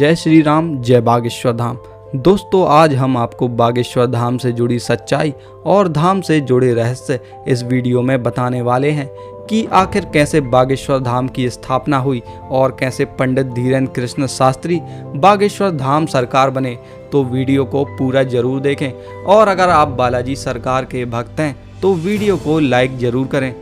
जय श्री राम, जय बागेश्वर धाम। दोस्तों, आज हम आपको बागेश्वर धाम से जुड़ी सच्चाई और धाम से जुड़े रहस्य इस वीडियो में बताने वाले हैं कि आखिर कैसे बागेश्वर धाम की स्थापना हुई और कैसे पंडित धीरेन्द्र कृष्ण शास्त्री बागेश्वर धाम सरकार बने। तो वीडियो को पूरा जरूर देखें और अगर आप बालाजी सरकार के भक्त हैं तो वीडियो को लाइक जरूर करें।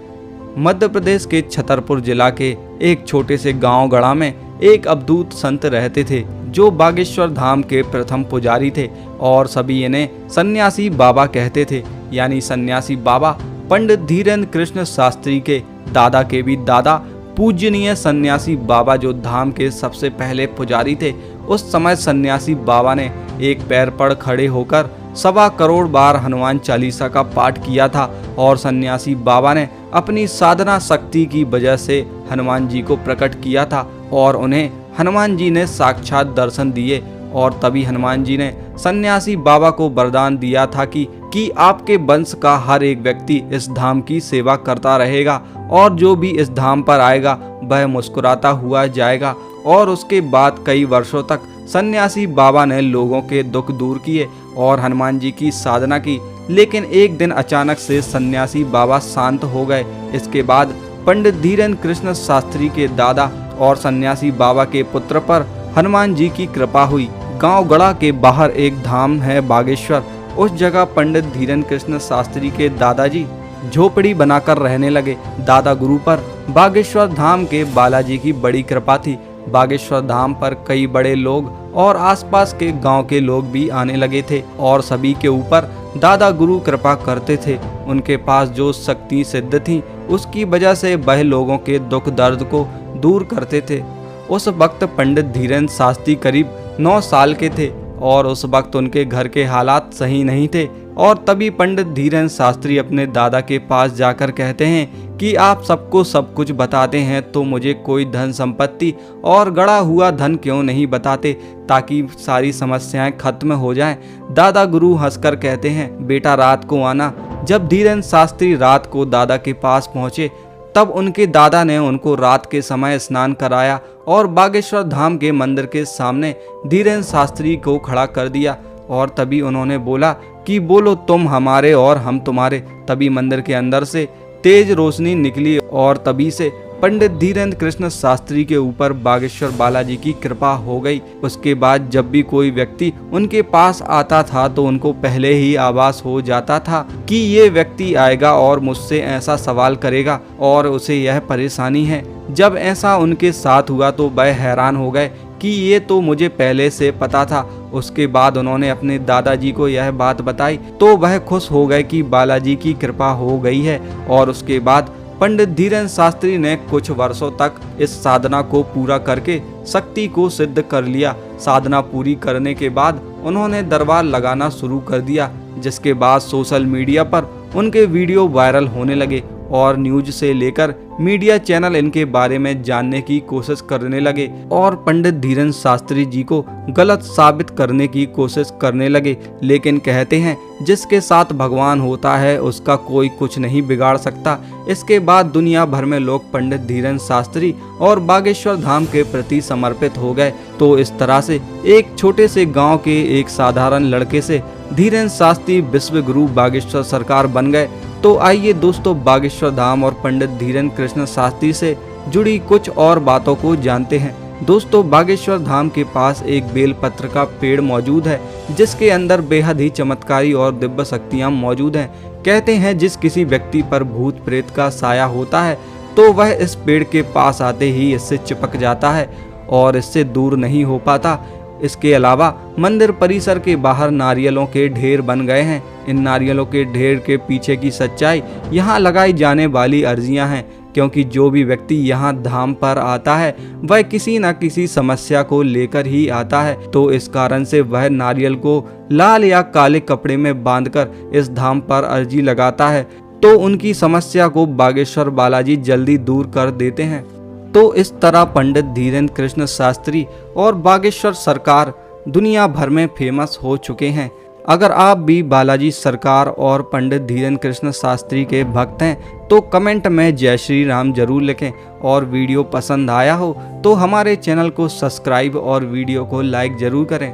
मध्य प्रदेश के छतरपुर जिला के एक छोटे से गांव गढ़ा में एक अवधूत संत रहते थे जो बागेश्वर धाम के प्रथम पुजारी थे और सभी इन्हें सन्यासी बाबा कहते थे। यानी सन्यासी बाबा पंडित धीरेन्द्र कृष्ण शास्त्री के दादा के भी दादा पूजनीय सन्यासी बाबा जो धाम के सबसे पहले पुजारी थे। उस समय सन्यासी बाबा ने एक पैर पर खड़े होकर 1.25 करोड़ बार हनुमान चालीसा का पाठ किया था और सन्यासी बाबा ने अपनी साधना शक्ति की वजह से हनुमान जी को प्रकट किया था और उन्हें हनुमान जी ने साक्षात दर्शन दिए। और तभी हनुमान जी ने सन्यासी बाबा को वरदान दिया था कि आपके वंश का हर एक व्यक्ति इस धाम की सेवा करता रहेगा और जो भी इस धाम पर आएगा वह मुस्कुराता हुआ जाएगा। और उसके बाद कई वर्षों तक सन्यासी बाबा ने लोगों के दुख दूर किए और हनुमान जी की साधना की। लेकिन एक दिन अचानक से सन्यासी बाबा शांत हो गए। इसके बाद पंडित धीरेन्द्र कृष्ण शास्त्री के दादा और सन्यासी बाबा के पुत्र पर हनुमान जी की कृपा हुई। गांव गढ़ा के बाहर एक धाम है बागेश्वर। उस जगह पंडित धीरेन्द्र कृष्ण शास्त्री के दादाजी झोपड़ी बनाकर रहने लगे। दादा गुरु पर बागेश्वर धाम के बालाजी की बड़ी कृपा थी। बागेश्वर धाम पर कई बड़े लोग और आसपास के गांव के लोग भी आने लगे थे और सभी के ऊपर दादा गुरु कृपा करते थे। उनके पास जो शक्ति सिद्ध थी उसकी वजह से वह लोगों के दुख दर्द को दूर करते थे। उस वक्त पंडित धीरेन्द्र शास्त्री करीब 9 साल के थे और उस वक्त उनके घर के हालात सही नहीं थे। और तभी पंडित धीरेन्द्र शास्त्री अपने दादा के पास जाकर कहते हैं कि आप सबको सब कुछ बताते हैं तो मुझे कोई धन संपत्ति और गड़ा हुआ धन क्यों नहीं बताते ताकि सारी समस्याएं खत्म हो जाएं। दादा गुरु हंसकर कहते हैं, बेटा रात को आना। जब धीरेन्द्र शास्त्री रात को दादा के पास पहुंचे तब उनके दादा ने उनको रात के समय स्नान कराया और बागेश्वर धाम के मंदिर के सामने धीरेन्द्र शास्त्री को खड़ा कर दिया। और तभी उन्होंने बोला कि बोलो तुम हमारे और हम तुम्हारे। तभी मंदिर के अंदर से तेज रोशनी निकली और तभी से पंडित धीरेन्द्र कृष्ण शास्त्री के ऊपर बागेश्वर बालाजी की कृपा हो गई। उसके बाद जब भी कोई व्यक्ति उनके पास आता था तो उनको पहले ही आभास हो जाता था कि ये व्यक्ति आएगा और मुझसे ऐसा सवाल करेगा और उसे यह परेशानी है। जब ऐसा उनके साथ हुआ तो वह हैरान हो गए कि ये तो मुझे पहले से पता था। उसके बाद उन्होंने अपने दादाजी को यह बात बताई तो वह खुश हो गए कि बालाजी की कृपा हो गई है। और उसके बाद पंडित धीरेन्द्र शास्त्री ने कुछ वर्षों तक इस साधना को पूरा करके शक्ति को सिद्ध कर लिया। साधना पूरी करने के बाद उन्होंने दरबार लगाना शुरू कर दिया, जिसके बाद सोशल मीडिया पर उनके वीडियो वायरल होने लगे और न्यूज से लेकर मीडिया चैनल इनके बारे में जानने की कोशिश करने लगे और पंडित धीरेन्द्र शास्त्री जी को गलत साबित करने की कोशिश करने लगे। लेकिन कहते हैं जिसके साथ भगवान होता है उसका कोई कुछ नहीं बिगाड़ सकता। इसके बाद दुनिया भर में लोग पंडित धीरेन्द्र शास्त्री और बागेश्वर धाम के प्रति समर्पित हो गए। तो इस तरह से एक छोटे से गाँव के एक साधारण लड़के से धीरेन्द्र शास्त्री विश्व गुरु बागेश्वर सरकार बन गए। तो आइए दोस्तों, बागेश्वर धाम और पंडित धीरेन्द्र कृष्ण शास्त्री से जुड़ी कुछ और बातों को जानते हैं। दोस्तों, बागेश्वर धाम के पास एक बेलपत्र का पेड़ मौजूद है जिसके अंदर बेहद ही चमत्कारी और दिव्य शक्तियाँ मौजूद हैं। कहते हैं जिस किसी व्यक्ति पर भूत प्रेत का साया होता है तो वह इस पेड़ के पास आते ही इससे चिपक जाता है और इससे दूर नहीं हो पाता। इसके अलावा मंदिर परिसर के बाहर नारियलों के ढेर बन गए हैं। इन नारियलों के ढेर के पीछे की सच्चाई यहाँ लगाई जाने वाली अर्जियाँ हैं, क्योंकि जो भी व्यक्ति यहाँ धाम पर आता है वह किसी न किसी समस्या को लेकर ही आता है। तो इस कारण से वह नारियल को लाल या काले कपड़े में बांधकर इस धाम पर अर्जी लगाता है तो उनकी समस्या को बागेश्वर बालाजी जल्दी दूर कर देते हैं। तो इस तरह पंडित धीरेन्द्र कृष्ण शास्त्री और बागेश्वर सरकार दुनिया भर में फेमस हो चुके हैं। अगर आप भी बालाजी सरकार और पंडित धीरेन्द्र कृष्ण शास्त्री के भक्त हैं तो कमेंट में जय श्री राम जरूर लिखें, और वीडियो पसंद आया हो तो हमारे चैनल को सब्सक्राइब और वीडियो को लाइक जरूर करें।